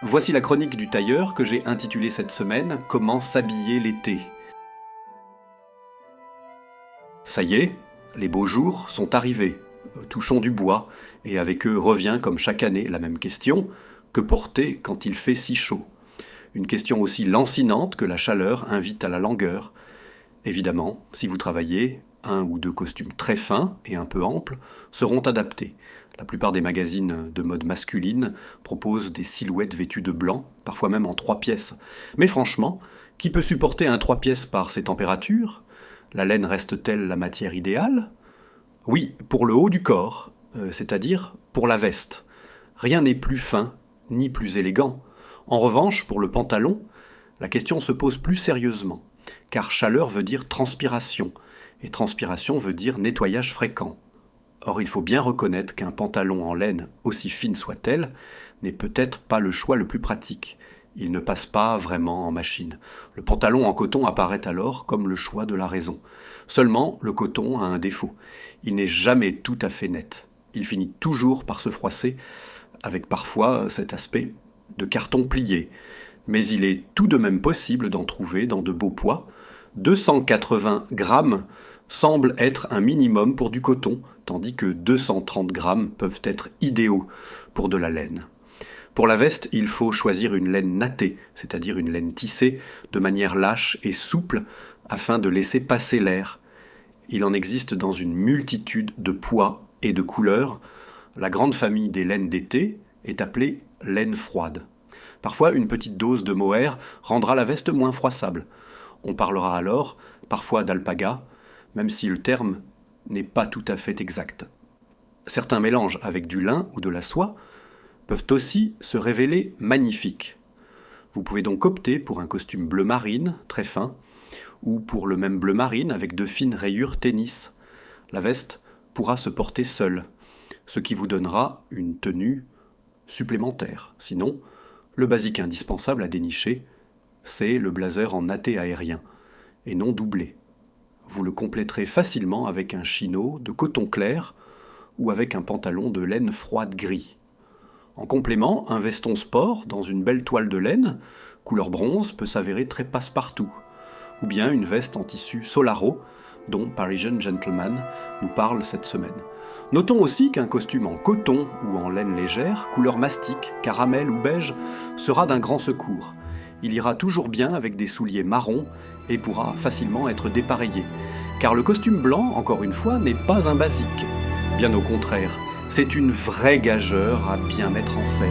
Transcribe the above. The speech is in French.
Voici la chronique du tailleur que j'ai intitulée cette semaine « Comment s'habiller l'été ». Ça y est, les beaux jours sont arrivés. Touchons du bois, et avec eux revient comme chaque année la même question, que porter quand il fait si chaud? Une question aussi lancinante que la chaleur invite à la langueur. Évidemment, si vous travaillez, un ou deux costumes très fins et un peu amples seront adaptés. La plupart des magazines de mode masculine proposent des silhouettes vêtues de blanc, parfois même en 3 pièces. Mais franchement, qui peut supporter un 3 pièces par ces températures? La laine reste-t-elle la matière idéale? Oui, pour le haut du corps, c'est-à-dire pour la veste. Rien n'est plus fin, ni plus élégant. En revanche, pour le pantalon, la question se pose plus sérieusement, car chaleur veut dire transpiration, et transpiration veut dire nettoyage fréquent. Or, il faut bien reconnaître qu'un pantalon en laine, aussi fine soit-elle, n'est peut-être pas le choix le plus pratique. Il ne passe pas vraiment en machine. Le pantalon en coton apparaît alors comme le choix de la raison. Seulement, le coton a un défaut. Il n'est jamais tout à fait net. Il finit toujours par se froisser, avec parfois cet aspect de carton plié. Mais il est tout de même possible d'en trouver dans de beaux poids. 280 grammes semble être un minimum pour du coton, tandis que 230 grammes peuvent être idéaux pour de la laine. Pour la veste, il faut choisir une laine nattée, c'est-à-dire une laine tissée de manière lâche et souple afin de laisser passer l'air. Il en existe dans une multitude de poids et de couleurs. La grande famille des laines d'été est appelée laine froide. Parfois, une petite dose de mohair rendra la veste moins froissable. On parlera alors parfois d'alpaga, même si le terme n'est pas tout à fait exact. Certains mélanges avec du lin ou de la soie peuvent aussi se révéler magnifiques. Vous pouvez donc opter pour un costume bleu marine, très fin, ou pour le même bleu marine avec de fines rayures tennis. La veste pourra se porter seule, ce qui vous donnera une tenue supplémentaire. Sinon, le basique indispensable à dénicher, c'est le blazer en natté aérien, et non doublé. Vous le compléterez facilement avec un chino de coton clair ou avec un pantalon de laine froide gris. En complément, un veston sport dans une belle toile de laine, couleur bronze, peut s'avérer très passe-partout. Ou bien une veste en tissu Solaro, dont Parisian Gentleman nous parle cette semaine. Notons aussi qu'un costume en coton ou en laine légère, couleur mastic, caramel ou beige, sera d'un grand secours. Il ira toujours bien avec des souliers marrons et pourra facilement être dépareillé. Car le costume blanc, encore une fois, n'est pas un basique. Bien au contraire, c'est une vraie gageure à bien mettre en scène.